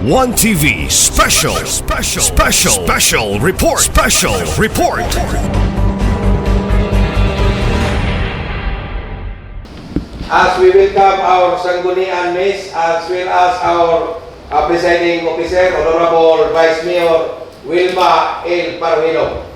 One TV special report. As we welcome our Sangguniang Miss as well as our presiding officer, Honorable Vice Mayor Wilma L. Parvino.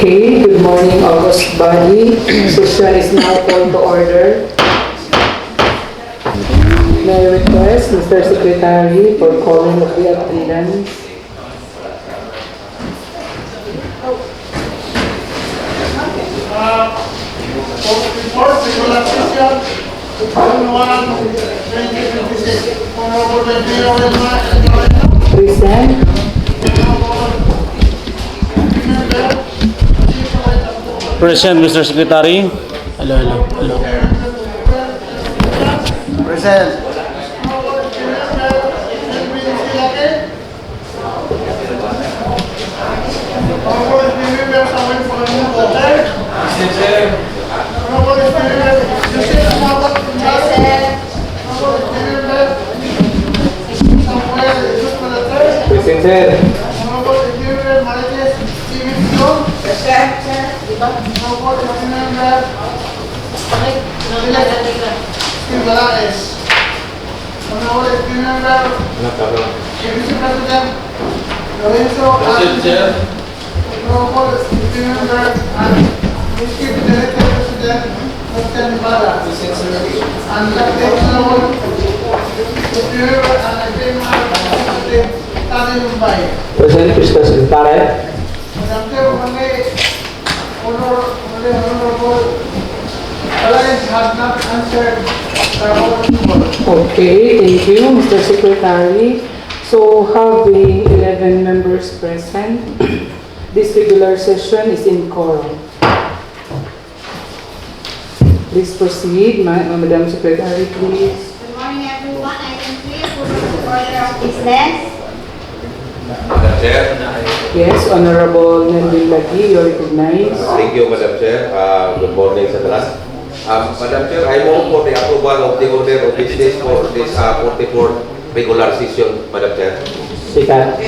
Okay, good morning, August body. Session is now called to order. May I request Mr. Secretary for calling of the attendance. Report regular session, June 1, 2026. Honorable Mayor Wilma L. Parvino. Present. Present, Mr. Secretary. Hello. Present. Present, Mr. Secretary. Okay, thank you, Mr. Secretary. So, having 11 members present, this regular session is in quorum. Please proceed, Madam Secretary, please. Good morning, everyone. Item 3, approval of order of business. Madam Chair. Yes, Honorable Nelvin Lagi, you are recognized. Thank you, Madam Chair. Good morning sa talas. Madam Chair, I move for the approval of the order of business for this 44th regular session, Madam Chair. Second.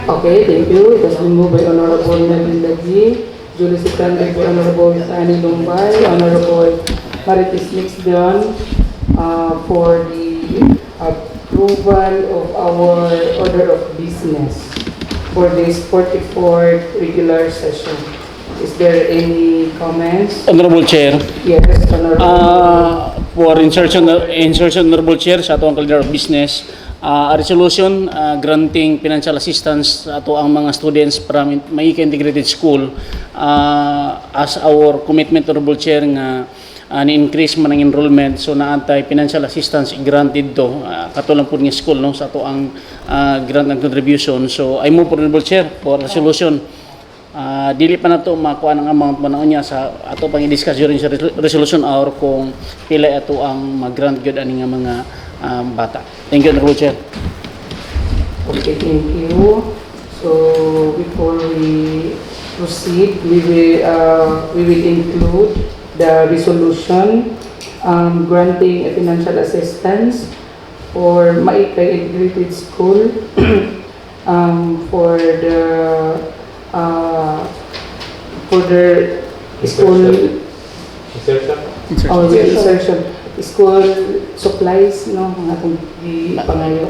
Okay, thank you. It has been moved by Honorable Nelvin Lagi, duly seconded by Honorable Annie Lumbay, Honorable Marites Mixdon, for the approval of our order of business for this 44th regular session. Is there any comments? Honorable Chair. Yes, Honorable. For insertion, Honorable Chair, sa ato ang calendar of business, a resolution granting financial assistance sa ato ang mga students from Maika Integrated School as our commitment, Honorable Chair, nga ni-increase man ang enrollment, so naantay financial assistance granted to katulong po ng school, no, sa ato ang grant and contribution. So I move, Honorable Chair, for resolution. Dili pa na ito makuha ng amount mo na niya sa ato pang i-discuss during sa resolution or kung pila ito ang mag-grant good ani nga mga bata. Thank you, Honorable Chair. Okay, thank you. So before we proceed, we will include the resolution granting a financial assistance for Maika Integrated School for the school insertion school supplies, no, nga atong ipangayo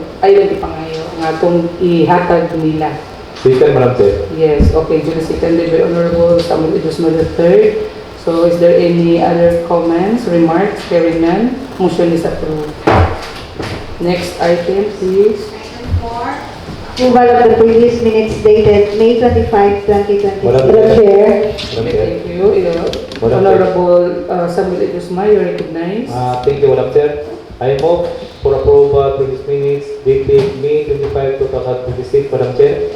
nga atong ihatag nila. Second, Madam Chair. Yes, okay, duly seconded by Honorable Samuel Idusma III. So is there any other comments, remarks? Hearing none, motion is approved. Next item, please. Item 4, approval of the previous minutes dated May 25, 2023. Madam Chair. Thank you. Honorable Samuel Idusma, you recognize. Thank you, Madam Chair. I move for approval to this minutes dated May 25, 2026, Madam Chair.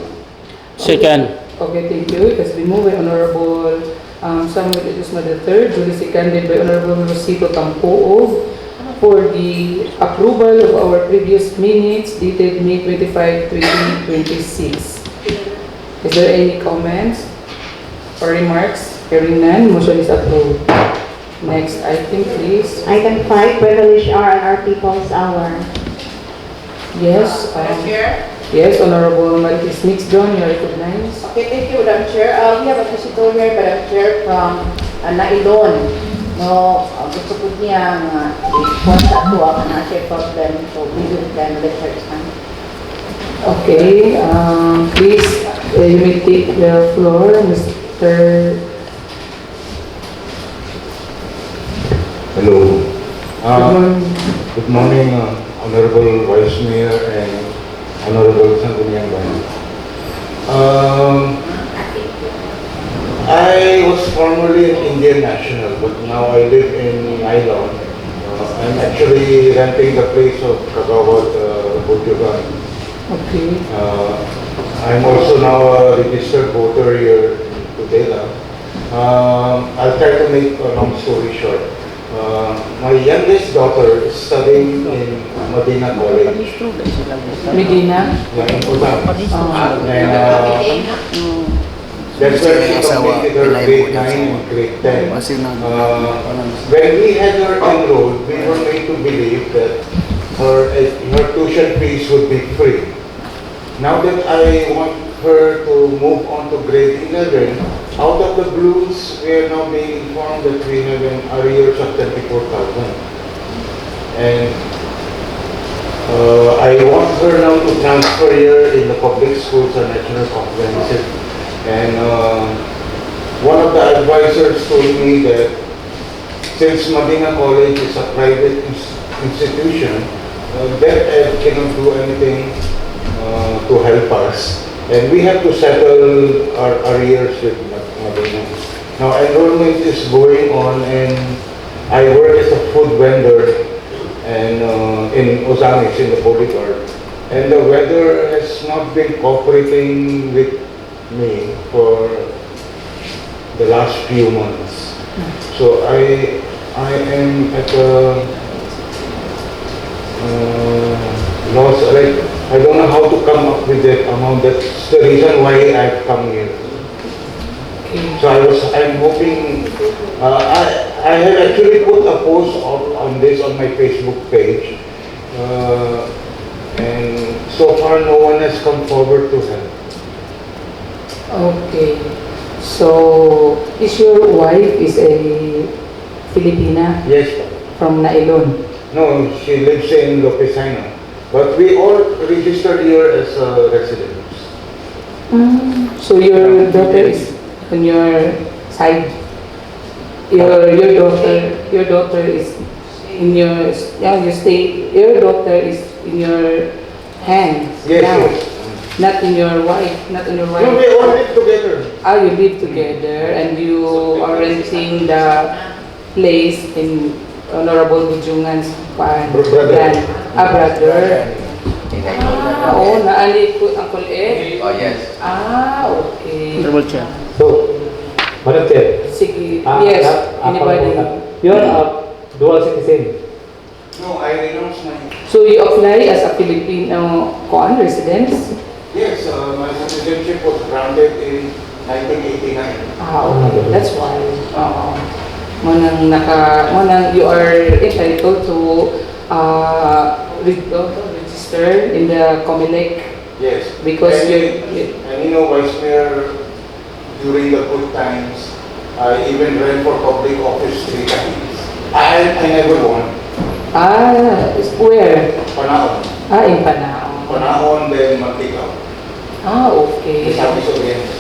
Second. Okay, thank you. It has been moved by Honorable Samuel Edusma III, duly seconded by Honorable Rosito Tampuog, for the approval of our previous minutes dated May 25, 2026. Is there any comments or remarks? Hearing none, motion is approved. Next item, please. Item 5, privilege R and R People's Hour. Yes. Yes, Honorable Marites Mixdon, you are recognized. Okay, thank you, Madam Chair. We have a visitor here, Madam Chair, from Nailon. No, gusto po niya i-report sa ito ang national problem. So, we will then let her stand. Okay, please, you may take the floor, Mr. Hello. Good Good morning, Honorable Vice Mayor and Honorable Sangguniang Bayan. I was formerly an Indian national, but now I live in Nailon. I'm actually renting the place of Kagawad Butugan. Okay. I'm also now a registered voter here in Tudela. I'll try to make a long story short. My youngest daughter is studying in Medina College. Medina? In Utang. And that's where she completed her grade 9 and grade 10. When we had her enrolled, we were made to believe that her tuition fees would be free. Now that I want her to move on to grade 11, out of the blues, we are now being informed that we have an arrears of 24,000. And I want her now to transfer here in the public schools and national comprehensive. And one of the advisors told me that since Medina College is a private institution, DepEd cannot do anything to help us. And we have to settle our arrears with Medina. Now enrollment is going on, and I work as a food vendor and in Ozamis in the bodyguard. And the weather has not been cooperating with me for the last few months. So I am at a loss. I don't know how to come up with that amount. That's the reason why I've come here. So I'm hoping, I have actually put a post on this on my Facebook page, and so far no one has come forward to help. Okay. So, is your wife is a Filipina Yes. from Nailon? No, she lives in Lopesina. But we all registered here as residents. So your daughter is on your side. Your daughter is in your your daughter is in your hands Yes, now. yes. Not in your wife, not on your wife. No, we all live together. You live together and you are renting the place in Honorable Bujungan's Brother. brother. Oo, naali ko ang kulit. Oh, yes. Okay. Honorable Chair. So, Madam Chair, Sige, yes, anybody. you are a dual citizen. No, I renounced my... So you apply as a Filipino residence? Yes, my citizenship was granted in 1989. Okay, that's why. You are entitled to register in the COMELEC Yes. because And you know, Vice Mayor, during the good times, I even ran for public office 3 times. I never won. where? Panaon. In Panao. Panaon, then Mantika. Okay. Sabi sa Oriente.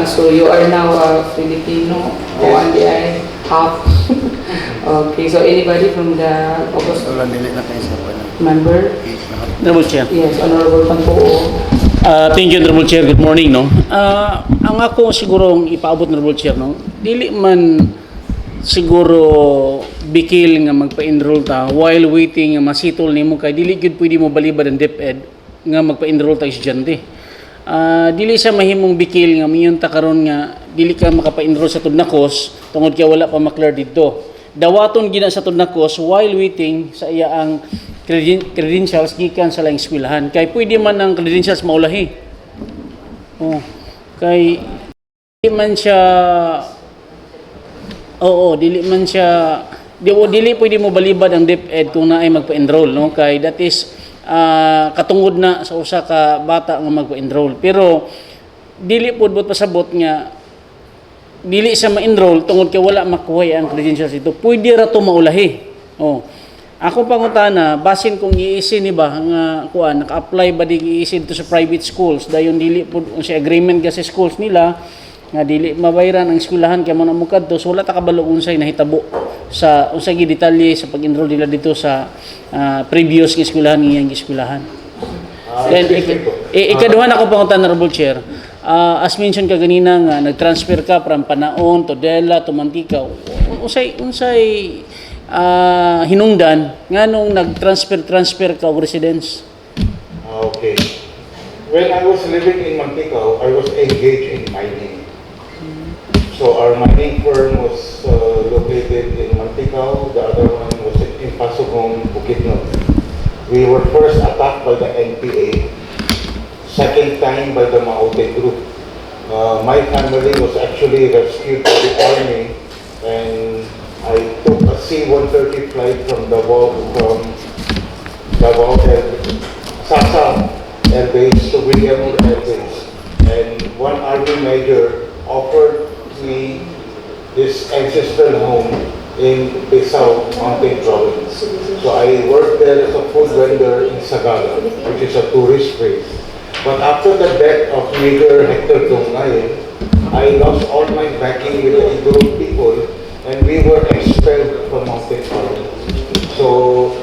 So you are now a Filipino, Yes. half. Okay, so anybody from the August member? Honorable Chair. Yes, Honorable Panpoo. Thank you, Honorable Chair. Good morning, no. Ang ako siguro ipaabot, Honorable Chair, no. Dili man siguro bikil nga magpa-enroll ta while waiting nga masitol nimo kay dili gyud pwede mo balibad ang DepEd nga magpa-enroll ta estudyante. Dili sa mahimong bikil nga miyon ta karon nga dili ka makapa-enroll sa Tudnakos tungod kay wala pa maklear dito. Dawaton gina sa Tudnakos while waiting sa iya ang credentials gikan sa laing eskwelahan. Kay pwede man ang credentials maulahi. Oh, kay dili man siya dili pwede mo balibad ang DepEd kung naay magpa-enroll, no? Kay that is katungod na sa usa ka bata nga magpa-enroll. Pero dili pud bot pasabot nga dili sa ma-enroll tungod kay wala makuha ang credentials dito. Pwede ra to maulahi. Oh. Ako pangutana, basin kung iisin ni ba nga kuan naka-apply ba di iisin to sa private schools dayon dili pud sa agreement sa schools nila nga dili mabayaran ang eskwelahan kay mo na mukadto so wala ta kabalo unsay nahitabo sa unsay detalye sa pag-enroll nila dito sa previous nga eskwelahan ngiyang eskwelahan. Then ikaduha na ko pangutan Honorable Chair. As mentioned ka ganina nga nag-transfer ka from Panaon to Dela to Mantika. Unsay hinungdan nganong nag-transfer ka og residence? Okay. When I was living in Mantikau, I was engaged in mining. So our mining firm was located in Mantikau, the other one was in Pasugong, Bukidnon. We were first attacked by the NPA, second time by the Maute group. My family was actually rescued by the army, and I took a C-130 flight from Davao Sasa Air Base to William Air Base, and one army major offered me this ancestral home in Pisau Mountain Province. So I worked there as a food vendor in Sagada, which is a tourist place. But after the death of Major Hector Dongay, I lost all my backing with the Igorot people, and we were expelled from Mountain Province. So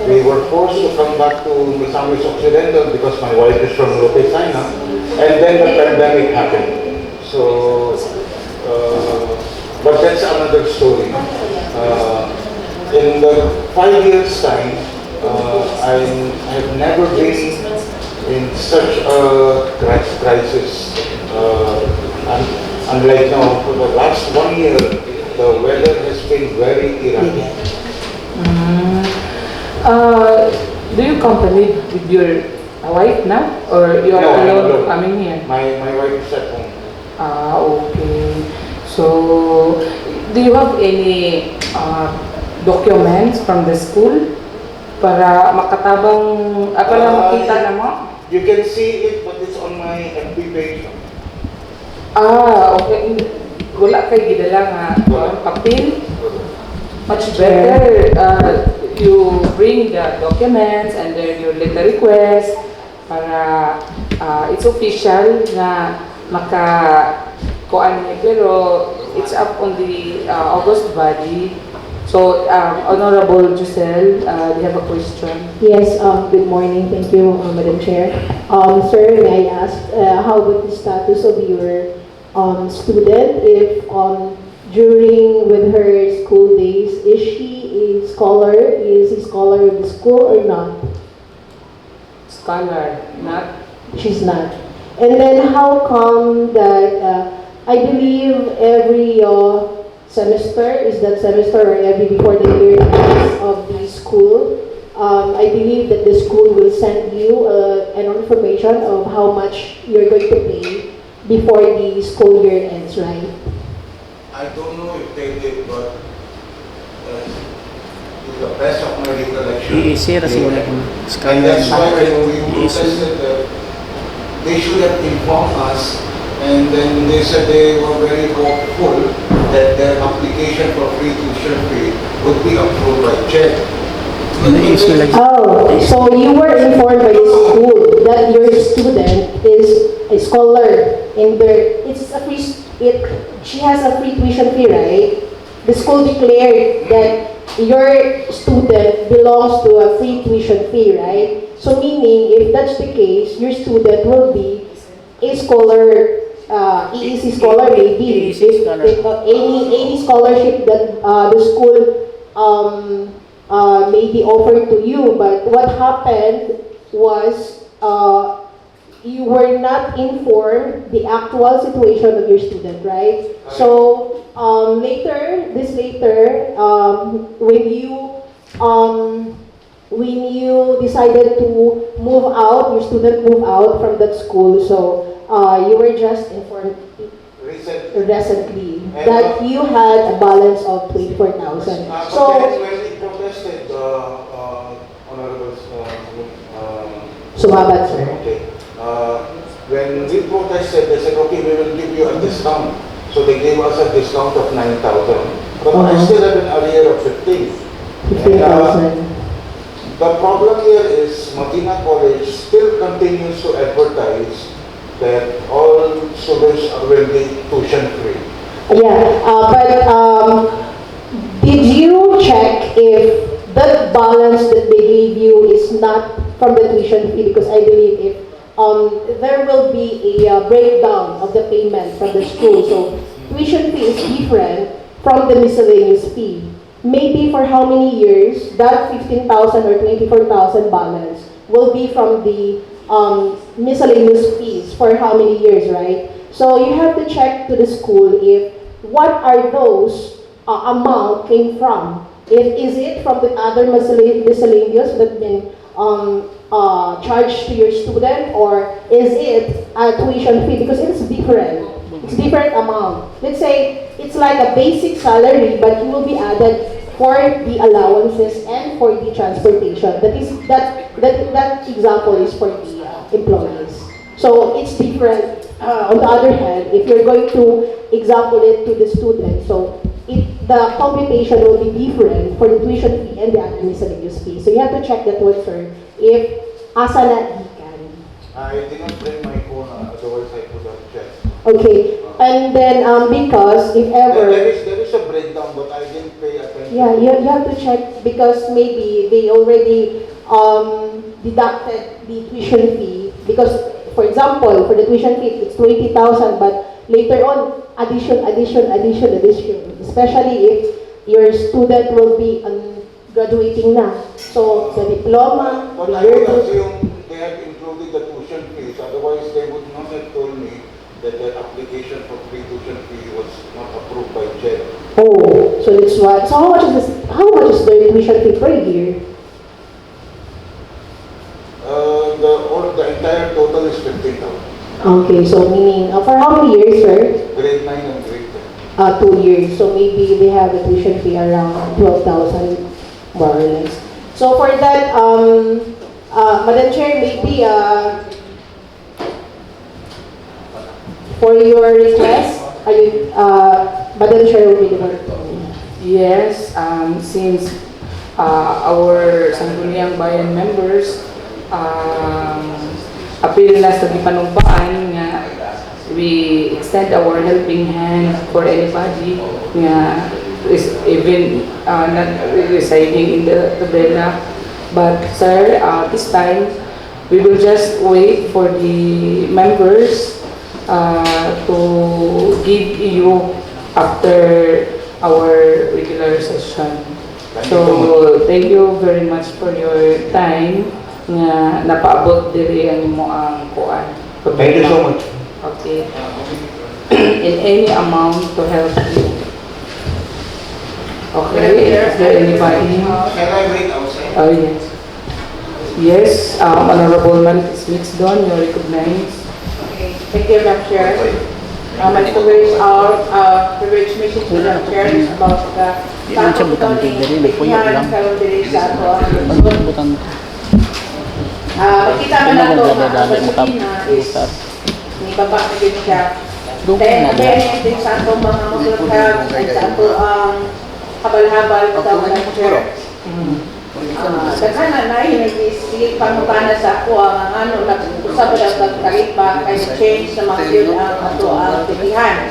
we were forced to come back to Misamis Occidental because my wife is from Lope China, and then the pandemic happened. So, but that's another story. In the 5 years' time, I have never been in such a crisis. Unlike now, for the last 1 year, the weather has been very erratic. Do you accompany with your wife now, or you are alone coming here? My wife is at home. Okay. So, do you have any documents from the school para makatabang para makita na mo? You can see it, but it's on my FB page. Okay. Wala kay gidala nga papel. Much better you bring the documents and then your letter request para it's official na maka-kuan niya, pero it's up on the August body. So, Honorable Giselle, do you have a question? Yes, good morning. Thank you, Madam Chair. Sir, may I ask, how about the status of your student? If during with her school days, is she a scholar? Is he a scholar of the school or not? Scholar, not? She's not. And then how come that, I believe every semester, is that semester or every before the year of the school, I believe that the school will send you an information of how much you're going to pay before the school year ends, right? I don't know if they did, but to the best of my recollection, and that's why we protested that they should have informed us, and then they said they were very hopeful that their application for free tuition fee would be approved by check. Oh, so you were informed by the school that your student is a scholar in their, she has a free tuition fee, right? The school declared that your student belongs to a free tuition fee, right? So meaning, if that's the case, your student will be a scholar, EEC scholar maybe. Any scholarship that the school may be offered to you. But what happened was you were not informed the actual situation of your student, right? So later, when you decided to move out, your student moved out from that school, so you were just informed recently that you had a balance of 24,000. So when we protested, Honorable sumabat, sir. okay. When we protested, they said, okay, we will give you a discount. So they gave us a discount of 9,000. But I still have an arrear of 15. 15,000. The problem here is Medina College still continues to advertise that all students will be tuition free. Yeah, but did you check if the balance that they gave you is not from the tuition fee? Because I believe if there will be a breakdown of the payment from the school, so tuition fee is different from the miscellaneous fee. Maybe for how many years that 15,000 or 24,000 balance will be from the miscellaneous fees for how many years, right? So you have to check to the school if what are those amount came from. If is it from the other miscellaneous that been charged to your student, or is it a tuition fee? Because it's different. It's different amount. Let's say it's like a basic salary, but it will be added for the allowances and for the transportation. That example is for the employees. So it's different. On the other hand, if you're going to example it to the student, so the computation will be different for the tuition fee and the other miscellaneous fee. So you have to check that one, sir. If asa na ikan. I did not bring my phone, otherwise I could have checked. Okay, and then because if ever There is a breakdown, but I didn't pay attention. yeah, you have to check because maybe they already deducted the tuition fee. Because, for example, for the tuition fee, it's 20,000, but later on, addition. Especially if your student will be graduating na. So, the diploma, But the I year would assume they have included the tuition fees, otherwise they would not have told me that the application for free tuition fee was not approved by JED. Oh, so that's what. So how much is this? How much is the tuition fee per year? The entire total is 15,000. Okay, so meaning for how many years, sir? Grade 9 and grade 10. 2 years. So maybe they have a tuition fee around 12,000 more or less. So for that, Madam Chair, maybe for your request, Madam Chair will be the one. Yes, since our Sangguniang Bayan members appeal na sa gipanumpaan nga we extend our helping hand for anybody nga is even not residing in the Tabela. But sir, this time we will just wait for the members to give you after our regular session. So thank you very much for your time nga napaabot diri ang imo ang kuan. Thank you so much. Okay. In any amount to help you. Okay, is there anybody? Can I wait outside? Oh yes. Yes, Honorable Marites Mixdon, you're recognized. Okay, thank you, Madam Chair. My privilege message to Madam Chair is about the makita man nato na Valentina is ni baba na din siya. Then din sa atong mga maglukhag, example habal-habal daw na Chair. Daghan na nag-isip pangutana sa ako ang ano nag-usab daw kag taripa kay change sa mga yun ang ato ang tinihan.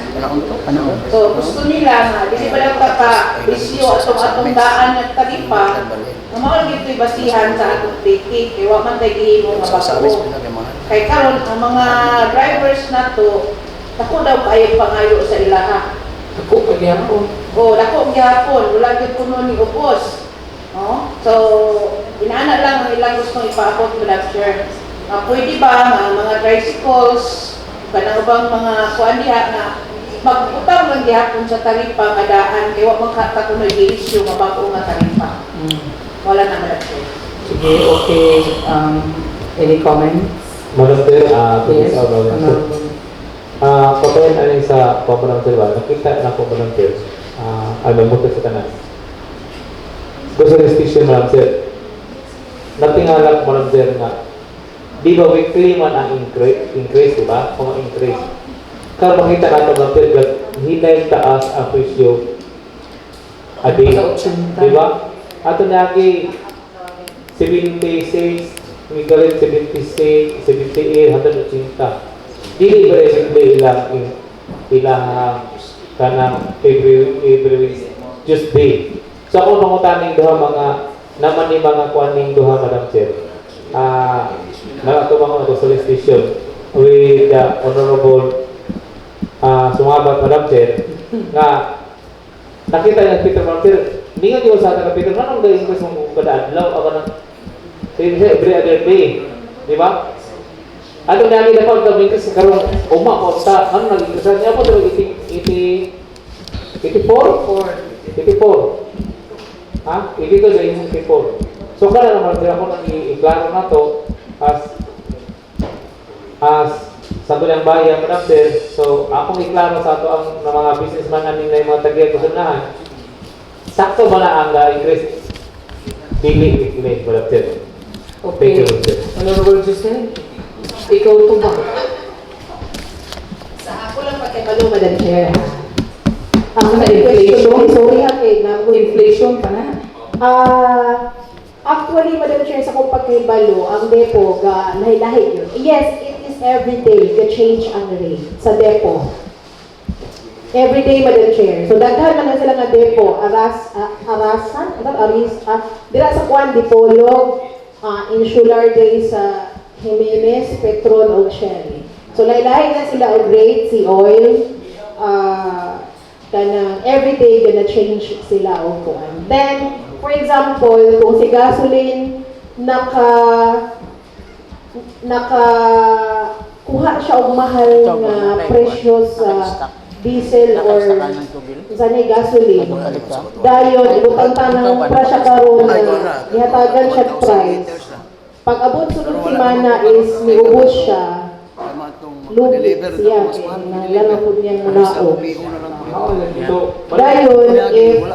So gusto nila nga dili ba daw bisyo atong daan ng taripa nga mao gid basihan sa atong ticket kay wa man tay gihimo nga bako. Kay karon ang mga drivers nato dako daw kayo pangayo sa ilaha. Ako pagyapon. Dako gyapon wala gyud kuno ni ubos. So, inaana lang ang ilang gustong ipaabot, Madam Chair. pwede ba nga mga tricycles, kanang bang mga kuan diha na magutang lang gihapon sa taripa nga daan kay wa magkata kuno i-issue nga bag-o nga taripa. Wala na malaki. Sige, okay. Any comments? Madam Chair, Yes. patayin alin sa Madam Chair ba? Nakita na po Madam Chair. Ay, mabuti sa kanan. Gusto restriction Madam Chair. Natingala ko Madam Chair nga, di ba weekly man ang increase, di ba? Kung increase. Kaya makita natin Madam Chair, hinay taas ang presyo a day. Di ba? Ato nagi 76, may galit 76, 78, 180. Dili ba ilang kanang every Tuesday. So ako nangutaning duha mga naman ni mga kuaning duha Madam Chair. Nakatumang ako solicitation with the Honorable sumabat Madam Chair nga nakita niya Peter Madam Chair. Ningan ko sa Peter, nanong gawin ko sa mga kadadlaw ako ng every other day. Di ba? Ano na nila pa gawin kasi karon umapunta ano naging kasal niya po daw 84 ha? Hindi ko sa 84. So kaya naman din ako nag-iklaro na to as sa tulang bayan Madam Chair. So akong iklaro sa ato ang mga businessman namin na yung mga tagiya kusunahan. Sakto ba na ang increase? Dili Madam Chair. Okay. Thank you, Madam Chair. Honorable Justin, ikaw to ba? Sa ako lang pagkabalo, Madam Chair. Ang inflation, Sorry ha, kay inflation pa na. Actually, Madam Chair, sa kong pagkaibalo, ang depo, lahi-lahi yun. Yes, it is every day the change ang rate sa depo. Every day, Madam Chair. So, daghan man na sila nga depo, dira sa Juan, Dipolog, Insular Day sa Jimenez, Petron, o Sherry. So, lahi-lahi na sila o rate, si oil, kanang everyday gonna change sila o kuan. Then, for example, kung si gasoline kuha siya og mahal nga presyo sa diesel or sa ni gasoline. Dayon ibutang tanang presyo karon gihatagan siya price. Pag abot sunod semana is miubos siya. Lugi siya nalala po niyang mulao. Dayon if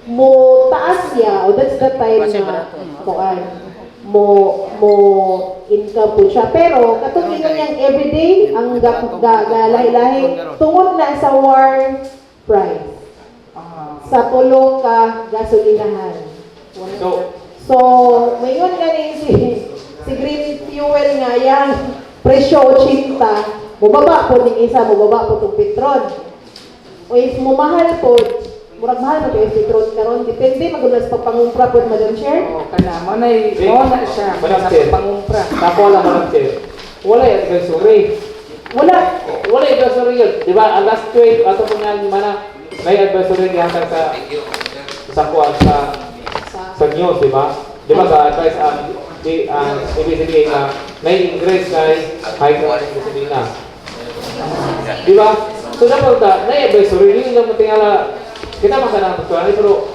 mo taas siya o that's the time na kuan mo income po siya. Pero katong ingon niyang everyday ang lahi-lahi tungod na sa war price sa tulo ka gasolinahan. So mayon gani si green fuel nga yan presyo 80 mubaba po ning isa mubaba po tong petron. O if mumahal po murag mahal na yung petron karon depende magulas pagpangumpra po Madam Chair. Kana mo na siya. Madam Chair. Pangumpra. Tapo lang Madam Chair. Wala yung advisory. Wala yung advisory yun. Di ba, last week, ato po nga mana, may advisory yata sa kuwan sa news, di ba? Di ba, sa advice ABCBA na may increase kay high class gasolina. Di ba? So, dapat na advisory, hindi lang matingala kita makanang pagkuhan pero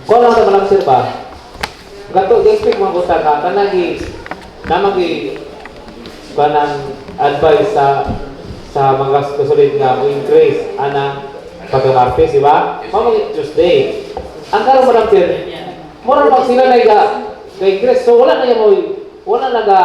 kung lang naman lang sir ba gato expect mga buta ka kanagi namagi banang advice sa mga gasolin nga mo increase ana pagkamartes di ba mamang Tuesday ang karon mo lang sir mura mag sila na increase so wala na yung wala naga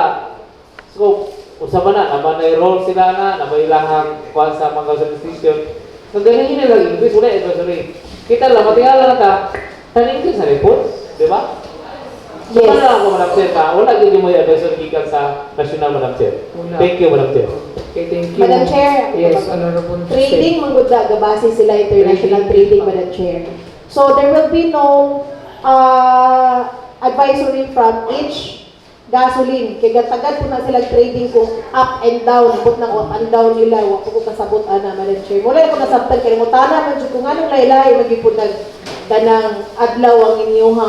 so usaba na naman na roll sila na may ilang kuhan sa mga gasolin station. So, ganyan yun lang, English, wala advisory. Kita lang, matingala na ka, tan-English na report, di ba? So, Yes. paano lang ako, Madam Chair, ka? Wala gini mo yung advisory gikan sa National, Madam Chair. Wala. Thank you, Madam Chair. Okay, thank you. Madam Chair, Yes, Honorable Justin. trading manggod gabase sila international trading, Madam Chair. So there will be no advisory from each gasoline. Kaya tagad po na sila trading kung up and down, abot ng up and down nila, wa po kasabot ana Madam Chair. Wala ko nasabtan kay mo tana man jud kung anong laylay magipud kanang adlaw ang inyong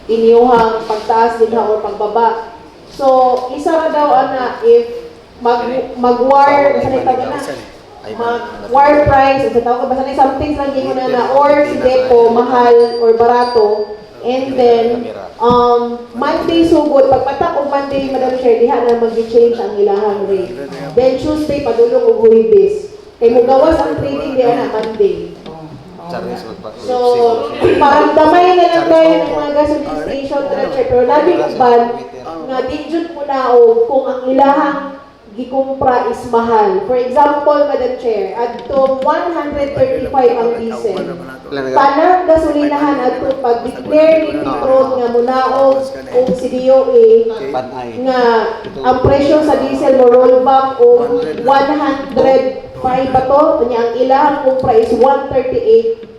inyuhang pagtaas din o pagbaba. So, isa ra daw ana if mag-wire, sa tawag na, mag-wire price, sa tawag basta na something lang gingon na or si depo mahal or barato. And then, Monday sugod, pagpatak og Monday, Madam Chair, diha na mag-change ang ilahang rate. Then Tuesday, padulong og Huwebes. Kay mo gawas ang trading diha na Monday. So, parang damay na lang tayo ng mga gasoline station, Madam Chair. Pero labing ban, nga di jud po na o kung ang ilahang gikumpra is mahal. For example, Madam Chair, adto 135 ang diesel. Tanang gasolinahan adto pag declare ni Petron nga munaog o si DOA nga ang presyo sa diesel mo roll back o 105 ba to? Kanya ang ilahang kumpra is 138.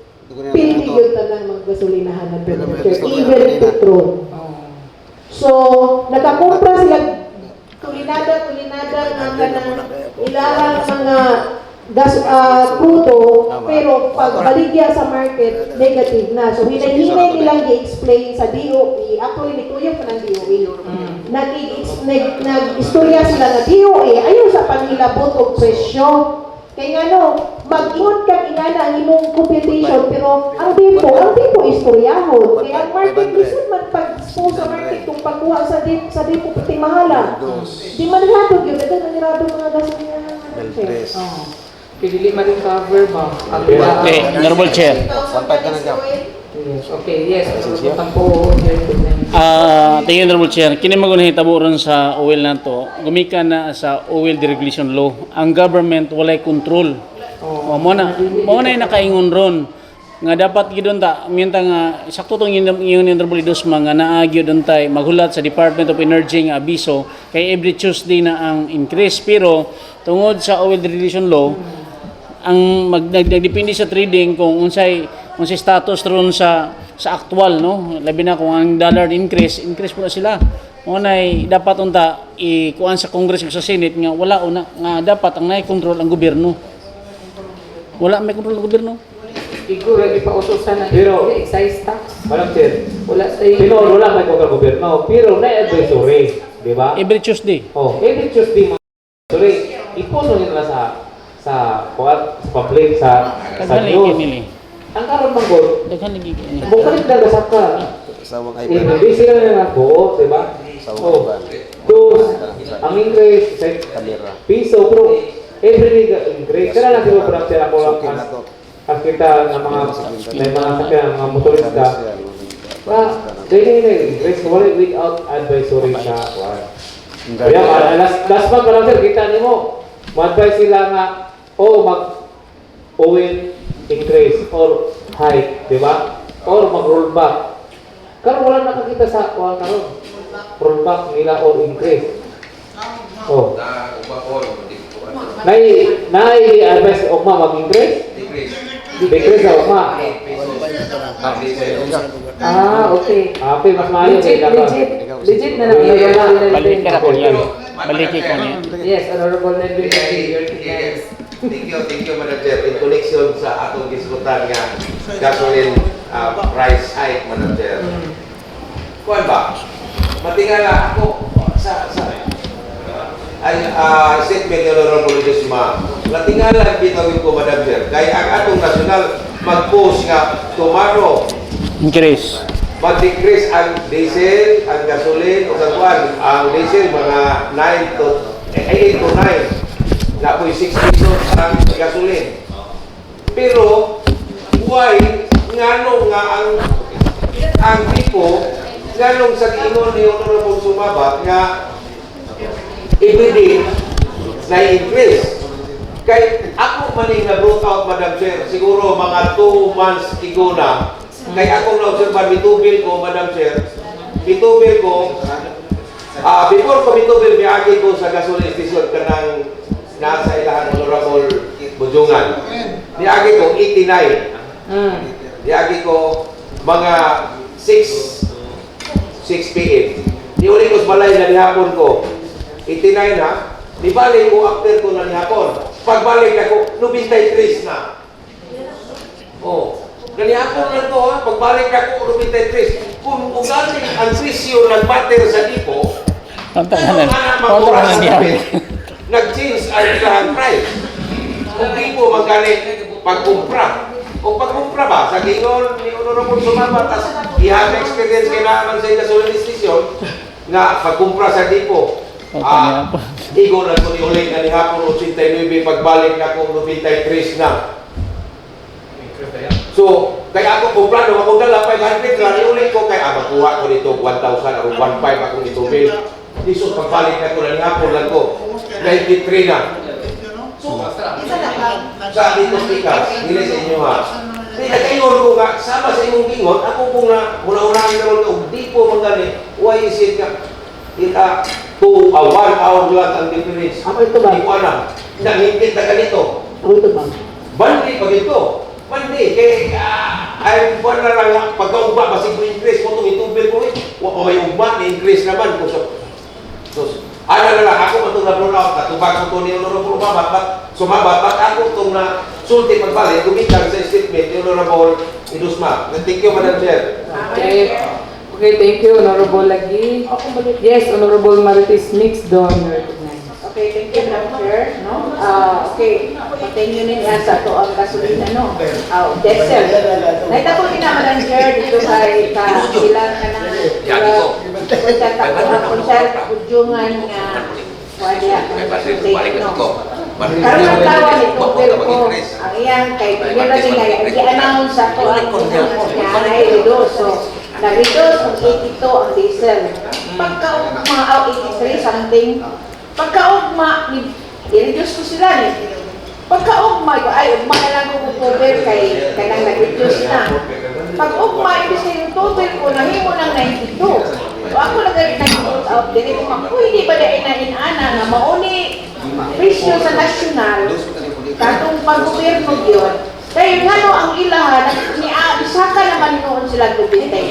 Pili yun tanang mga gasolinahan adto, Madam Chair. Even Petron. So, nakakumpra sila tulinada ng kanang ilahang mga crudo, pero pag baligya sa market, negative na. So, hinay nilang i-explain sa DOE, actually, nituyok pa ng DOE. Nag-istorya sila na DOE, ayaw sa panghilabot o presyo. Kaya nga mag-ingon ka ingana ang imong computation, pero ang depo istoryahon. Kaya ang market, listen man pag-expose sa market kung pagkuha sa depo pati mahala. Di man naghatog yun, naghatog mga gasolina. Pili man rin cover ba? Okay, Honorable Chair. Okay, yes. Tampo. Thank you, Honorable Chair. Kini magunahit taburon sa oil na to. Gumikan na sa oil deregulation law. Ang government walay control. Mo na yung nakaingon ron. Nga dapat gidon ta minta nga sakto tong yung Honorable Idusma nga naagyo don tay maghulat sa Department of Energy nga abiso kay every Tuesday na ang increase, pero tungod sa oil deregulation law ang nagdepende sa trading kung unsay status ron sa actual, no, labi na kung ang dollar increase po na sila. Unay dapat unta ikuan sa Congress o sa Senate nga wala una nga dapat ang nai-control ang gobyerno. Wala may control ang gobyerno. Siguro ipautosan na Pero- excise tax. Madam Chair, Wala sa wala may kontrol gobyerno, pero na-advisory, di ba? Every Tuesday. Every Tuesday mga advisory, ipuno nila sa public, sa Daghan news. nili. Ang karon manggod, Daghan lagi kini. bukalik na sa ka. Hindi sila na nagbuo, di ba? Dos, ang increase sa piso, pero every increase. Kaya lang sila parang sila ko lang ang kita ng mga sakyan, mga motorista. Dahil increase wala without advisory sa kaya last month lang sir, kita niyo mo, ma-advise sila nga mag-oil increase or hike, di ba? Or mag-roll back. Karon wala nakakita sa karon. Roll back nila or increase. Nai-advise Ogma mag-increase? Decrease sa Ogma. Okay. Okay, mas maayo Legit na lang. Balik ka na ko yan. Balik ko niya. Yes, Honorable Nedvin. Thank you, Madam Chair. In connection sa atong diskutan nga gasoline price hike, Madam Chair. Kuan ba? Matingala ako sa statement ni Honorable Idusma. Natingala bitawin ko, Madam Chair. Kaya ang atong nasyonal mag-post nga tomorrow Increase. mag-decrease ang diesel, ang gasoline, o sa kuan. Ang diesel mga 8 to 9. Na po'y 6 pesos ang gasoline. Pero, why, ngano nga ang tipo, nganong sa ingon ni Honorable Sumabat nga everyday na increase. Kay ako maning na-brought out, Madam Chair, siguro mga 2 months ago na. Kay ako na-observan, bitubil ko, Madam Chair, bitubil ko, before ko bitubil, miagi ko sa gasoline station kanang nasa ilahan Honorable Bujungan. Niagi ko 89. Niagi ko mga 6 p.m. Niuli ko sa balay na nihapon ko 89 ha. Nibalik ko after ko na nihapon. Pagbalik ako 93 na. Ganihapon lang to ha. Pagbalik ako 93. kung ugali ang presyo ng butter sa Dipo, Pantanganan. ano Pantanganan niya. nag-change ang ilang price. Kung Dipo magaling pagkumpra. Kung pagkumpra ba, sa gingon ni Honorable Sumama, tas ihang experience kailangan sa gasoline station, nga pagkumpra sa Dipo. Igo na ko ni ulit na ni hapon 89 pagbalik na kung 93 na. So, kaya ako kumplano, ako dala 500 lang, iulit ko kaya makuha ko dito 1,000 o 1,500 akong ito bill. Diso, pagbalik na ko na ni hapon lang ko, 93 na. So, sa dito tikas, hindi sa inyo ha. Kaya kayo ko nga, sama sa inyong gingon, ako kung na, muna-unahin na rin, di po magani, why is it nga, kita 1 hour lang ang difference. Ako ito ba? Hindi ko alam. Nangingkit na ganito. Ako ito ba? Bandi pa dito. Bandi. Kaya ay buwan na lang pagka-ugba, masig mo increase mo itong itubil ko eh. Wala may ugba, ni-increase naman. So, ano na lang, ako matong na-blown out, natubag ko ito ni Honorable Sumabat, ba't ako itong na sulti pagbalik, gumitag sa statement ni Honorable Idusma. Thank you, Madam Chair. Okay. Okay, thank you, Honorable Lagi. Yes, Honorable Marites Mix, Don, you recognize. Okay, thank you, Madam Chair. No? Okay, continue niya sa to ang gasolina, no? Diesel. Naita ko din na, Madam Chair, dito kay ilang ka na konser-kudyungan nga wadya karon ang tawa ni Tubel ko ang iyang kay Pagkira din nga i-announce ako ang nga ay reduce. So, na-reduce ang 82 ang diesel. Pagka-ugma, 83 something. Pagka-ugma, i-reduce ko sila ni. Pagka-ugma, ay ugma na lang kung Tubel kay kanang nag-reduce na. Pag-ugma, ibig sa yung Tubel ko, nahimo ng 92. So ako nag-report out din ito kung hindi ba dahil na inana na mauni presyo sa nasyonal katong pag-gobyerno yun dahil nga no ang ilahan isaka naman noon sila 92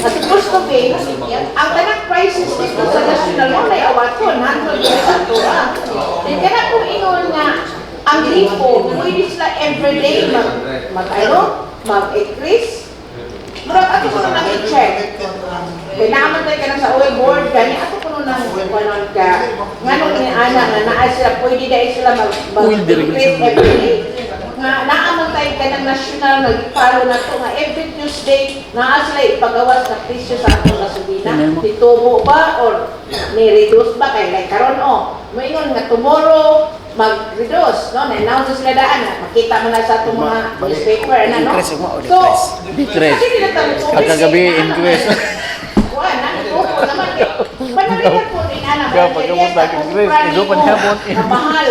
at supposed to be ang tanang prices dito sa nasyonal mo na awaton 100 sa tua then kaya kung ingon nga ang Dipo pwede sila everyday mag-increase murag ako ko na i-check kaya naman tayo ka na sa oil board, gani ako po nung panon ka, nga nung iniana nga naa sila, pwede dahil sila mag-increase everyday. Nga naaman tayo ka ng national, nag-follow na to, nga every Tuesday, naa sila ipagawas na presyo sa atong gasolina. Ditubo ba or ni-reduce ba kay like karon o. Maingon nga tomorrow, mag-reduce, no? Na-announce sila daan na, makita mo na sa itong mga newspaper, ano, no? So, Decrease. kasi tinatawag ko, Pagkagabi, increase. kuan na ito po naman eh. Panalitan po ni Ana. Kaya pagkabot na aking Grace, ikaw pa niya po. Mahal.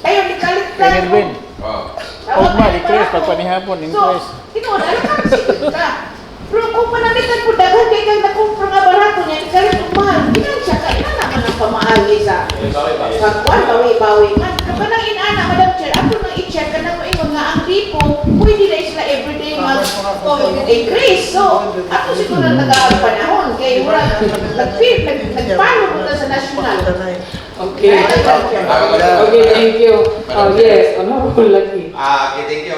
Kayo, di kalitan. Erwin. Ugma, decrease. Pagpanihapon, increase. So, ito, nalakamsigod ka. Pero kung panalitan po, daghan kayo kang nakumpra nga barato niya, di kalit mahal. Inan siya, kailan naman ang pamaali sa pagkuan, bawi-bawi man. Pero kanang inana, Madam Chair, ako nang i-check ka na mo ingon nga ang Dipo, pwede na sila everyday mag-increase. So, ako siguro nag-panahon. Kaya mura, nag-follow mo sa national. Okay. Okay, thank you. Oh, yes, Honorable Lagi. Okay, thank you.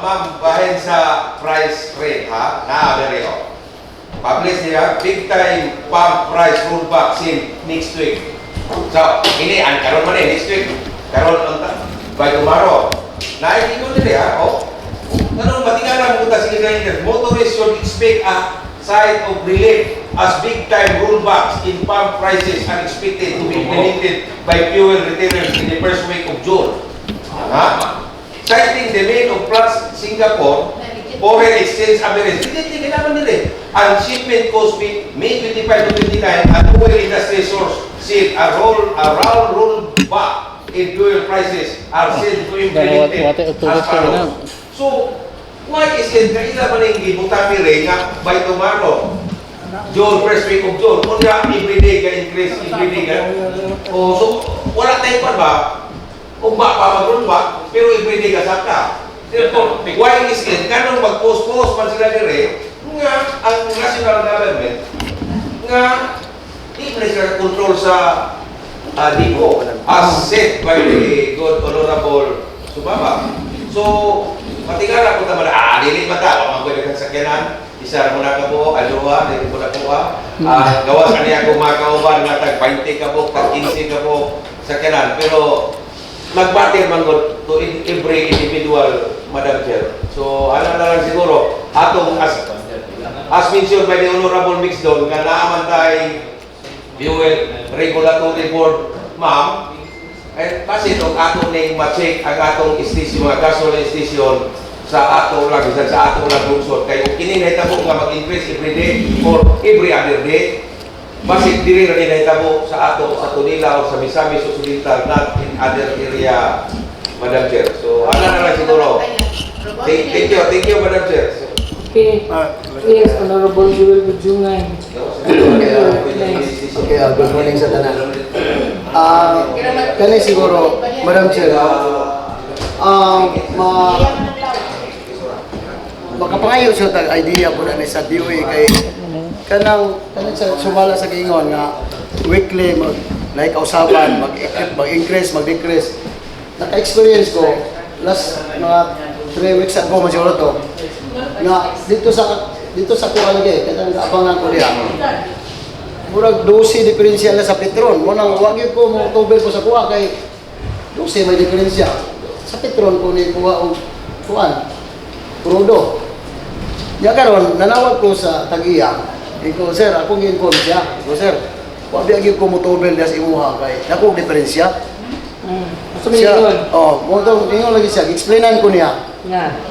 Ma'am, bahin sa price rate ha, na-averyo. Publish niya, big time pump price rollback sin next week. So, ini, karon man next week. Karon, by tomorrow. Naikikot nila ha, Ganun, matingalan mo kasi kailangan. Motorists should expect a sign of relief as big time rollbacks in pump prices are expected to be implemented by fuel retailers in the first week of June. Citing the main of Plus Singapore, foreign exchange average, hindi naman nila ang shipment cost May 25 to 29 at oil industry source said a rollback in fuel prices are said to be implemented as follows. So, why is it kailan man yung gibutami rin nga by tomorrow? June, first week of June, kung nga everyday ka increase, everyday ka. So, wala tayong pa ba? Kung ba pa mag-rollback, pero everyday ka saka. Therefore, why is it? Kanong mag-post-post man sila rin, nga ang national government, nga di na sila control sa Dipo as set by the good Honorable Sumama. So, matigara po naman, dili ba ta? Pwede kang sakyanan, isa mo na ka po, aluwa, dili mo na po gawas ka niya kung mga kauban nga tag 20 ka po, tag 15 ka po sa kanan. Pero magbatir man to every individual, Madam Chair. So ano na lang siguro, atong as mentioned by the Honorable Mixdon, nga naaman tayo fuel regulatory board, ma'am, kasi itong atong nang ma-check ang atong station, mga gasoline station sa atong lang, sa atong lang lungsod. Kaya kung kininahitabo nga mag-increase every day or every other day, basig dili rin hinahitabo sa ato, sa Tunila o sa Misamis o Sulital, not in other area, Madam Chair. So, ano na lang siguro. Thank you, Madam Chair. Okay. Yes, Honorable Joel Bujungay. Okay, good morning sa tanan. Kani siguro, Madam Chair, makapangayo siya tag idea po na sa DOE kay kanang sa sumala sa giingon nga weekly like kausaban mag-increase mag-decrease. Naka-experience ko last mga 3 weeks ago siguro to nga dito sa kuha lagi kanang abangan ko diha murag 12 diferensya na sa Petron mo nang wag ko mo October ko sa kuha kay 12 may diferensya sa Petron ko ni kuha og kuan crudo. Ya karon nanawag ko sa Tagiya. Iko sir, ako gi-inform siya. Iko sir, wa biya ko mo tobel das imuha kay dako diferensya. Mo daw ingon lagi siya, explainan ko niya.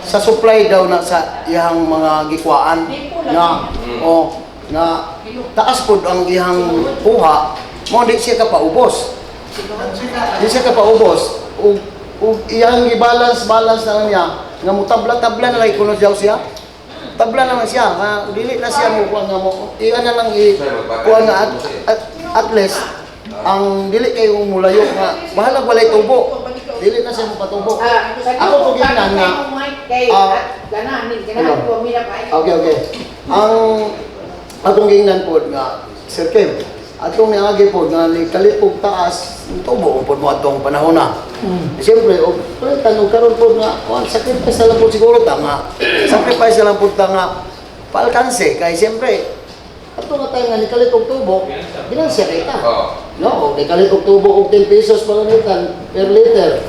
Sa supply daw na sa iyang mga gikwaan na na taas pod ang iyang kuha, mo di siya ka paubos. Di siya ka paubos. Ug iyang i-balance na niya nga mo tabla na lay kuno siya. Tabla naman siya, dili na siya mo kuha nga mo. Iyan na lang kuha nga at least ang dili kayo mulayo nga bahala walay tubo. Dili na siya mo patubo. Ako po ginan nga okay. Ang atong ginan po nga Sir Kim, atong niagi po nga ni kalipog taas tubo po mo atong panahon na. Siyempre, tanong karon po nga, sacrifice na lang po siguro nga paalkanse, kaya siyempre, ato nga tayo nga, nikalitog tubo, ginansya kayo ka. No, nikalitog tubo, 10 pesos panganitan per liter.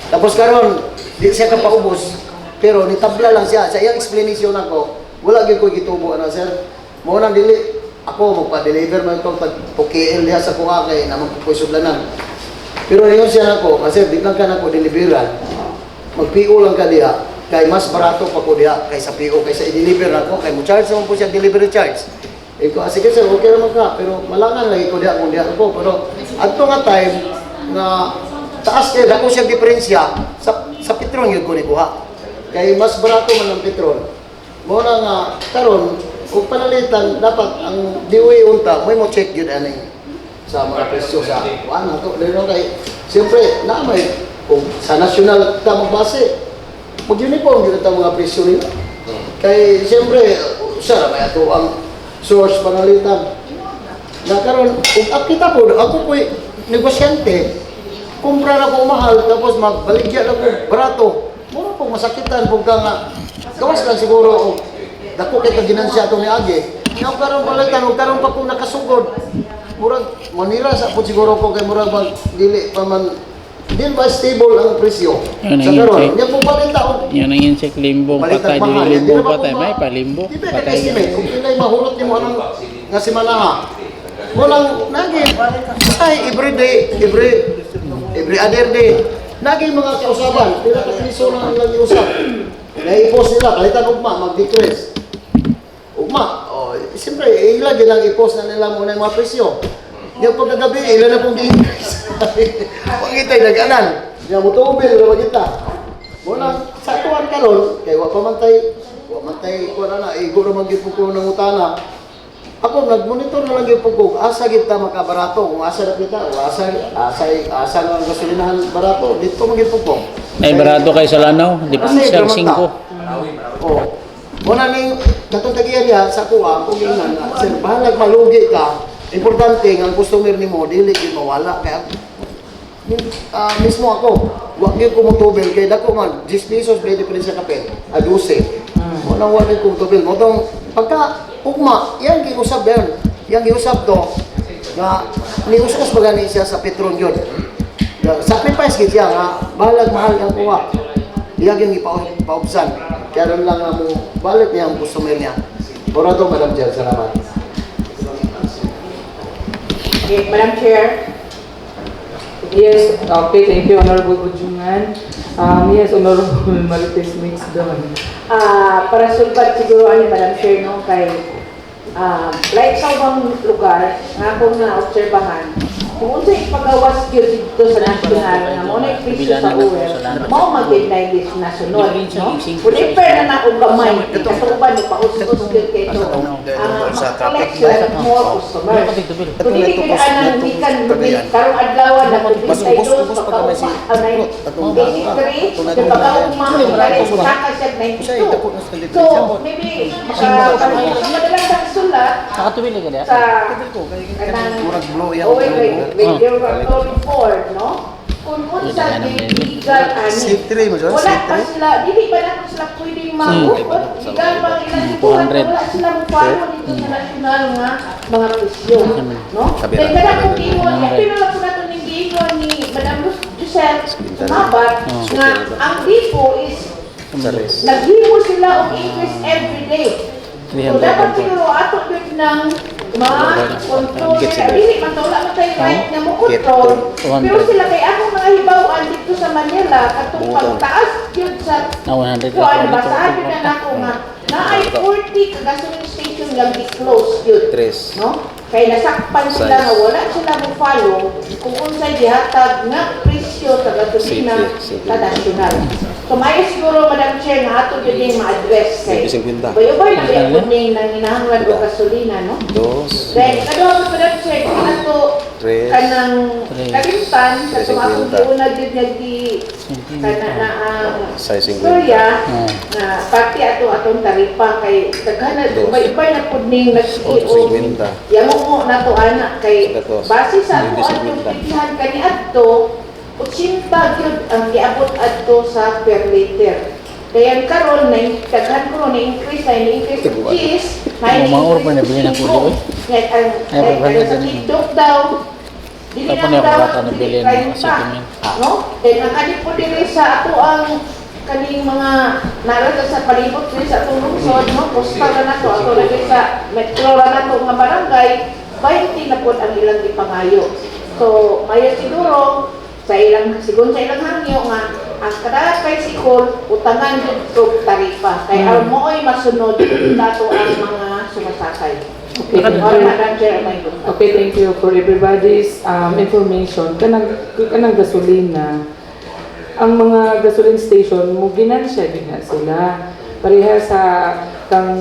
Tapos karon di siya kapaubos, pero nitabla lang siya. Sa iyang explanation ako, wala gyud ko gitubo, sir. Mo nang dili, ako magpa-deliver man itong pag-PKL diha sa kuha kay na magpupuysudlanan. Pero ngayon siya nako, kasi di lang ka nako deliveran. Mag-PO lang ka diha, kay mas barato pa ko diha kaysa PO, kaysa i-deliver nako, kay mo charge naman po siya delivery charge. Iko sige sir, okay naman ka, pero malangan lagi ko diha kung diha ko. Pero adto nga time na taas kay dako siya diferensya sa Petron gyud ko ni kuha. Kay mas barato man ang Petron. Mo na nga karon kung panalitan dapat ang DOE unta may mo check gyud ani sa mga presyo sa ano to lalo kay siyempre na may kung sa national ta magbase mag-uniform gyud ta mga presyo nila kay siyempre sa may ato ang source panalitan na karon kung kita po ako po negosyante kumpra na ko mahal tapos magbaligya na ko barato mo po masakitan pag nga gawas lang siguro dako kay ginansya to ni Age nga karon balikan ug karon pa ko nakasugod murag manira sa pud siguro ko kay murag dili pa man din ba stable ang presyo sa karon nya po balita Yan ang insect limbo patay di limbo patay may palimbo patay kung ilay mahurot nimo anang nga si Malaha mo lang nagi ay every other day nagi mga kausaban pila ka piso lang ang usap na-i-post nila kalitan ugma mag-decrease ugma siyempre ilagi lang i-post na nila muna yung mga presyo yung pagkagabi ilan na pong di-increase huwag itay nag-anan yung mutubil na magita muna sa tuwan karon kay wapamantay kuha na igo naman yung pagkuha ng utana ako nag-monitor na lang yung pagkuha asa kita makabarato kung asa na kita o asa na ang gasolinahan barato dito mag yung pagkuha ay barato kay sa Lanao di pa siya 5 muna ning katong tagiyan niya sa kuha kung ingnan na sir bahalag malugi ka importante nga ang customer nimo dili gyud mawala kaya mismo ako wag gyud ko mo tubel kay dako man 10 pesos may diferensya kape a 12 tanawa ni kung tubil mo tong pagka ugma, yan giusab yan. Yang giusab to nga nius-us ba gani siya sa Petron yun. Sacrifice gid siya nga balag mahal ang kuha. Iyang yung ipaubsan. Kaya ron lang nga mo balik niya ang customer niya. Ora to, Madam Chair, salamat. Okay, Madam Chair. Yes, okay, thank you, Honorable Bujungan. Yes, Honorable Marites Mix doon. Para sulbat siguro ani Madam Chair no kay like sa ubang lugar nga akong na-obserbahan kung unsay pagawas gyud dito sa national nga mo na presyo sa UWEL mao mag-deadline list na sunod no prepare na na og gamay katuban ni paus-us gyud kay ito collection more customers kung dili gyud anang gikan karong adlaw na kung bisay dos pagkauma ang 83 sa pagkauma ang saka siya 92 so maybe madalang sa sulat Nakatubili ka diya? sa kanang regulatory board, no? Kung unsa legal ani. Wala pa sila, dili pa na sila pwedeng maupot. Legal pa ilang ibuhan, wala sila mupalo dito sa national nga mga presyo, no? Kaya kada kung iwan, pero lang po natin yung giingon ni Madam Giselle Mabat nga ang DIPO is naghimo sila og increase every day. So dapat siguro ato din ng ma-control kaya dili man wala man tayo right na mo control pero sila kay akong mga hibawaan dito sa Manila katong pagtaas yun sa kuan basahan na nako nga na ay 40 ka gasoline station lang di-close yun no kaya nasakpan sila nga wala sila mo follow kung unsay gihatag nga presyo sa gasolina sa nasyonal. So may siguro Madam Chair nga ato yun yung ma-address kay bayo-bay na may kuning nang inahanglan o gasolina, no? Then, kadwa ko Madam Chair, kung ato kanang kalimtan, sa tumakong diunag yun kana na ang storya na pati ato atong taripa kay taghana bayo-bay na kuning nag-i-o yamo mo na to anak kay base sa ato atong pilihan kani adto 80 gyud ang giabot adto sa per liter. Kaya karon na daghan ko na increase of cheese, may Mga na bilhin ako doon. ang TikTok daw. Dili na daw nabili ng asitimin. no? Then ang ani po diri sa ato ang kaning mga narata sa palibot diri sa atong lungsod, no? Postal na nato ato diri sa metro na nato nga barangay, 20 na po ang ilang gipangayo. So, mayo siguro sa ilang sigon sa ilang hangyo nga ang kada tricycle utangan jud tarifa kay aron mooy masunod nato ang mga sumasakay. Okay, thank you for everybody's information. Kanang gasolina, ang mga gasoline station mo ginansya din na sila. Pareha sa kang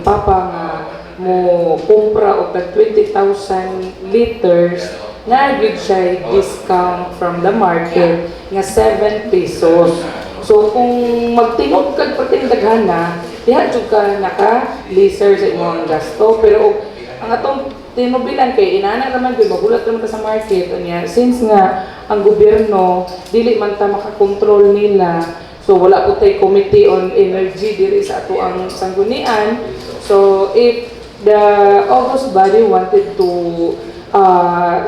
papa nga mo kumpra og 20,000 liters na gid siya discount from the market nga 7 pesos. So kung magtingog kag patindaghana, diha jud ka naka-laser sa imong gasto pero ang atong tinubilan kay inana naman gyud magulat naman ka sa market unya since nga ang gobyerno dili man ta makakontrol nila so wala po tay committee on energy diri sa ato ang sanggunian so if the August body wanted to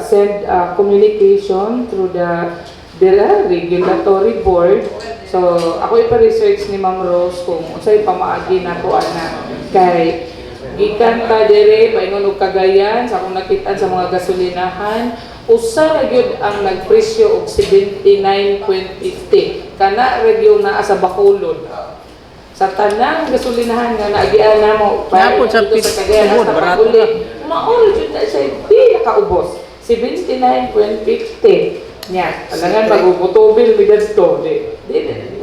send communication through the regulatory board. So, ako ipa-research ni Ma'am Rose kung unsay pamaagi na ko ana kay gikan ta dire paingon og Cagayan sa akong nakita sa mga gasolinahan usa ra gyud ang nagpresyo og 79.50 kana ra gyud naa sa Bacolod. Sa tanang gasolinahan nga naagian namo Napon sa Cagayan sa barato Bacolod. Maol jud na siya pinakaubos 79.50. Nya, alangan magubutubil bigad to. Di.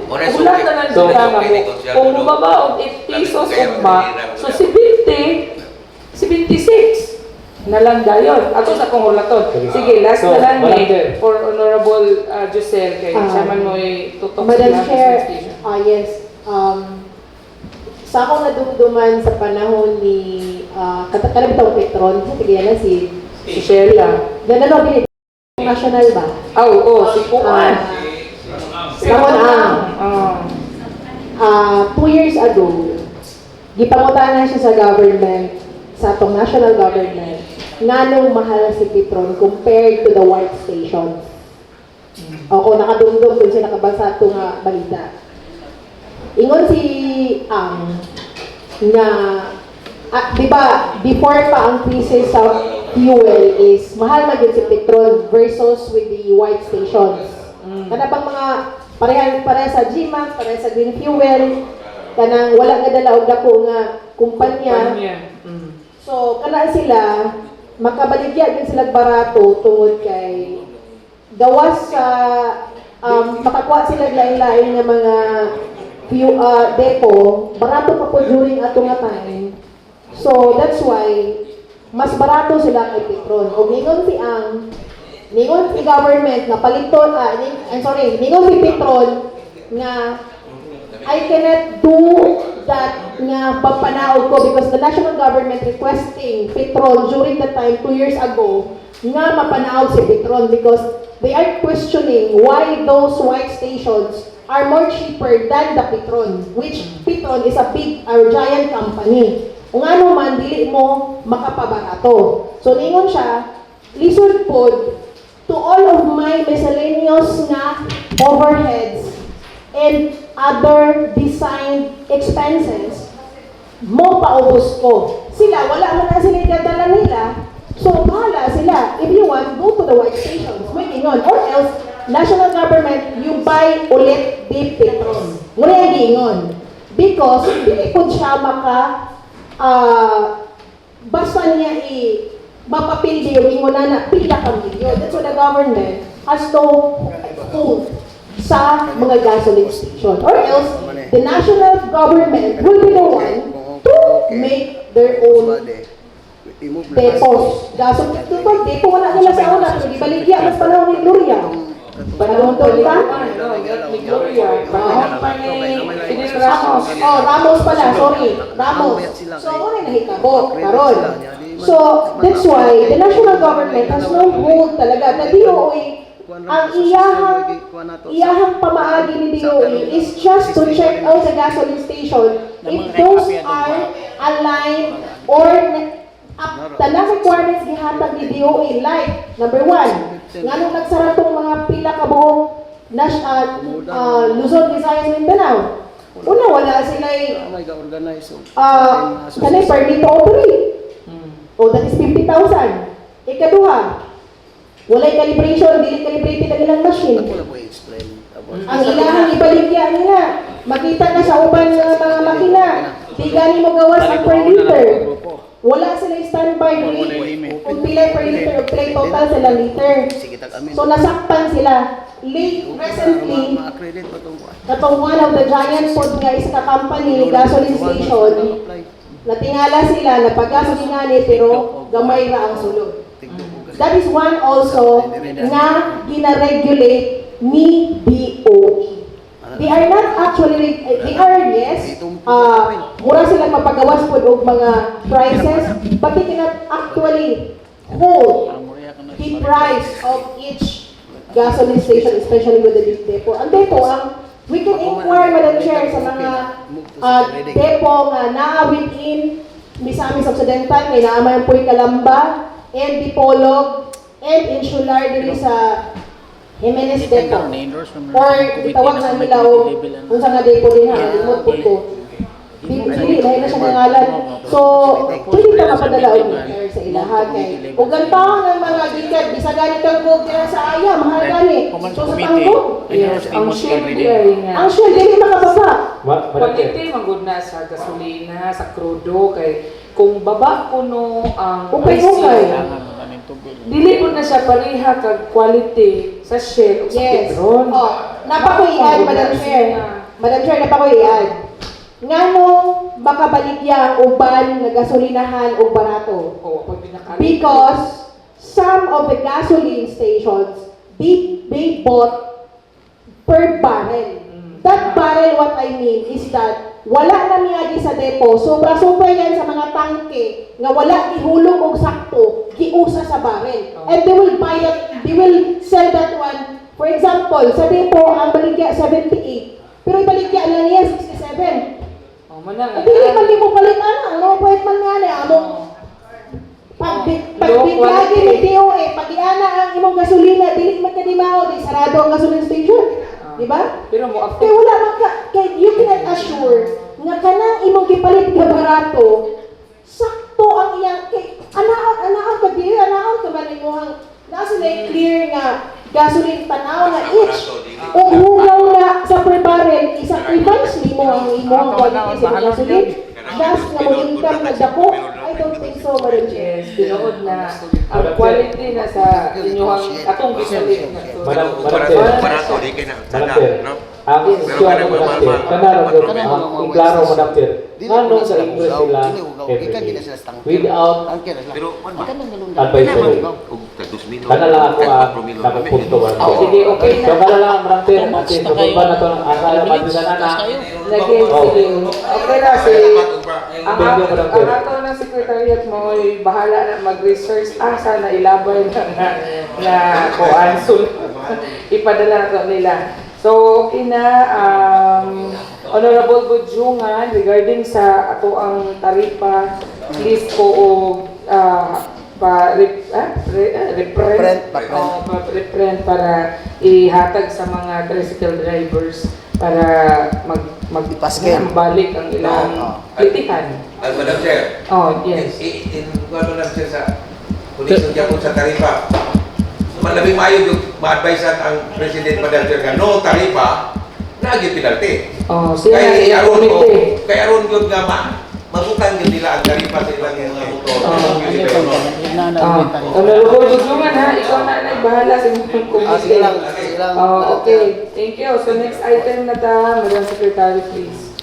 Ulat na lang sila nga mo. Kung bumaba og 8 pesos ugma, so 76 na lang dayon. Ato sa kong hulaton. Sige, last na lang ni for Honorable Giselle kay siya man mo tutok Madam Chair, yes. Sa akong nadumduman sa panahon ni Katalagtong Petron, sa tigilan na si Sheila. Ganano din national ba? Oo, si Puan. Kamon ang 2 years ago, Gipangutan na siya sa government, sa atong national government, nganong mahal si Petron compared to the white stations. O kung nakadungdong kung siya nakabasa ito nga balita. Ingon si Ang na, di ba, before pa ang crisis sa fuel is mahal na din si Petron versus with the white stations. Kana bang mga pareha sa GMAX, pareha sa Green Fuel, kanang wala nga dala og dako nga kumpanya. So kana sila makabaligya din sila barato tungod kay gawas sa makakuha sila lain-lain nga mga depo, barato pa po during ato nga time. So that's why mas barato sila kay Petron. O ningon si government na paliton, ningon si Petron nga I cannot do that nga pagpanaog ko because the national government requesting Petron during the time 2 years ago nga mapanaog si Petron because they are questioning why those white stations are more cheaper than the Petron, which Petron is a big or giant company. Kung ano man, dili mo makapabarato. So, ningon siya, lisod po to all of my miscellaneous na overheads and other design expenses, mo paubos ko. Sila, wala man na sila ikadala nila, so bahala sila. If you want, go to the white stations. May ingon. Or else, national government, you buy ulit di Petron. Muna yung giingon. Because, hindi po siya basta niya mapapildi yung ingon na pila kang video. That's what the government has to hold sa mga gasoline station. Or else, the national government will be the one to make their own depots. Gasoline, depo wala nila sa una. So, ibaligya, mas panahon ni Gloria. Panahon to, di ba? Ni Gloria. Panahon pa ni Ramos. Oh, Ramos pala, sorry. Ramos. So, ako rin nahikabot, karon. So, that's why the national government has no hold talaga. Na DOE, ang iyahang pamaagi ni DOE is just to check out the gasoline station if those are aligned or tanang requirements gihatag ni DOE. Like, number 1, nga nung nagsara tong mga pila ka buong Luzon, Visayas, Mindanao. Una, wala sila kanay permit to operate. O, that is 50,000. Ikaduha, walay calibration, dili calibrated ang ilang machine. Ang ilahang ibaligya nila, makita na sa uban ng mga makina, di gani mo gawas ang per liter. Wala sila standby rate. Kung pila per liter, o play total sila liter. So nasaktan sila. Recently, katong one of the giant food guys ka company, gasoline station, natingala sila na pag-gasoline nga pero gamay ra ang sulod. That is one also na gina-regulate ni DOE. They are not actually, they are, yes, mura silang mapagawas po og mga prices, but they cannot actually hold the price of each gasoline station, especially with the big depot. Ang depot, we can inquire, Madam Chair, sa mga depot nga na within Misamis Occidental, may naamay po Calamba, and Dipolog, and Insular diri sa Jimenez Depot. Or itawag na nila kung saan nga depot din ha, limot po ko. Dili, dahil na siya nangalan. So, pwede ka mapadala o sa ilahan kay. Kung gantaon ng mga gikat, bisa ganit kang kog tira sa aya, mahal gani. So, sa tanggol, ang share ang share, dili makababa. Pagkiti, magod na sa gasolina, sa krudo, kay kung baba ko no ang Upay-upay. dili po na siya pareha kag quality sa Shell o sa Yes. Petron. Napakuyan, Madam Chair. Madam Chair, napakuyan. Nga nung makabaligya uban nga gasolinahan o barato. Pag pinakalit. Because some of the gasoline stations, they bought per barrel. That barrel, what I mean is that wala na miyagi sa depo, sobra-sobra yan sa mga tangke nga wala ihulog og sakto, giusa sa barrel. And they will buy that, they will sell that one. For example, sa depo, ang baligya 78. Pero ibaligya na niya 67. Manang. Dili man di mo palit ana, ano pwede man nga ni among pagbigagi ni DOE, pag-iana ang imong gasolina, dili man ka di mao, di sarado ang gasoline station. Di ba? Pero mo Kaya wala man ka, kaya you cannot assure nga kanang imong gipalit nga barato, sakto ang iyang, kay anaon ka dili, anaon ka ba niyohang, nasa na clear nga gasoline tanaw na each o hugaw na sa pre-barrel, i-sacrifice nimo ang imong quality sa gasoline. Just nga mo income na dako, I don't think so, Madam Chair. yes, tinuod na ang quality na sa inyong atong gisalit na to. Madam Chair, ang issue ano Madam Chair, kanang klaro Madam Chair, ngano sa English sila everything without advisory. Kana lang ako nakapunto ba? Sige, okay So na. kana lang Madam Chair, natin ba na to ng asala madisan na. Lagi, sige. Okay na, si ang ato ng secretariat mo ay bahala na mag-research sana ilabay na kuansul. Ipadala na to nila. So, okay na, Honorable Budjungan, regarding sa ato ang taripa, please po reprint para ihatag sa mga tricycle drivers para balik ang ilang kritikan. Madam Chair, Oh, yes. Madam Chair sa Pulisong Japon sa taripa. Malabing maayo yung ma-advise ang President Madam Chair nga no taripa, nagi penalty. Oh, siya Kay na aron ko, komite. kay aron yun nga mabutang yun nila ang taripa sa ilang mga motor. Honorable Budjungan ha, ikaw na bahala sa inyong komite. Okay, thank you. So next item na ta, Madam Secretary, please.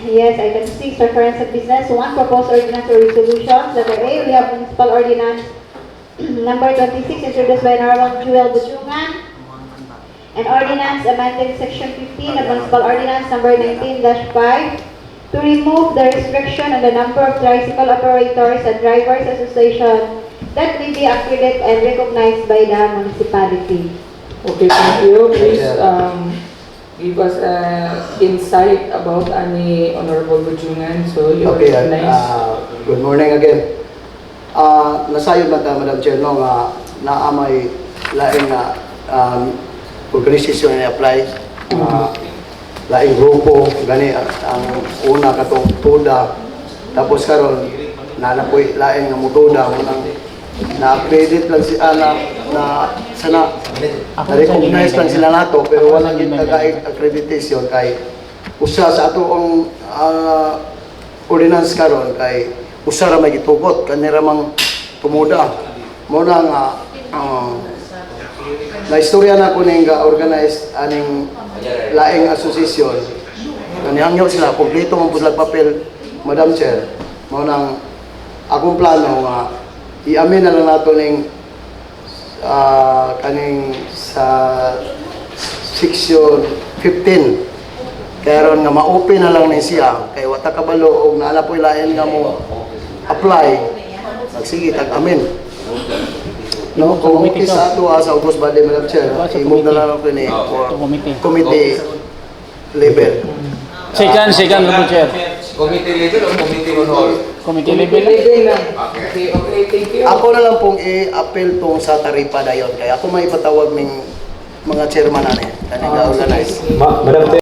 Yes, item 6, reference of business. 1, proposed ordinance or resolution. Letter A, we have municipal ordinance number 26, introduced by Honorable Jewel Budjungan. An ordinance amending section 15 of municipal ordinance number 19-5 to remove the restriction on the number of tricycle operators and drivers association that may be accredited and recognized by the municipality. Okay, thank you. Please give us insight about any Honorable Budjungan. So you Okay, recognize. good morning again. Nasayod na ta, Madam Chair, no, nga naamay laing na organisasyon na apply. Laing grupo, gani ang una katong tuda. Tapos karon nanapoy laing nga mutuda mo nang na-accredit lang si Ana na sana na-recognize lang sila nato pero walang gitagaig accreditation kay usa sa ato ang ordinance karon kay usa ra may gitugot kanira mang tumuda mo na nga na istorya na ko ning ga-organize aning laing asosasyon kanihangyo sila kompleto ang puslag papel, Madam Chair. Mo nang akong plano nga i-amin na lang nato ning kaning sa section 15 kaya ron nga ma-open na lang ni siya kay wata kabalo og naala po'y lain nga mo apply sige tag-amin no kung okay sa ato sa August Body, Madam Chair, imog na lang ako ni committee level. Second, Honorable Chair. Committee level o committee on all? Committee level. lang. Okay, thank you. Ako na lang pong i-appeal tong sa taripa dayon kaya ako may patawag ng mga chairman na kani ga-organize. Madam Chair,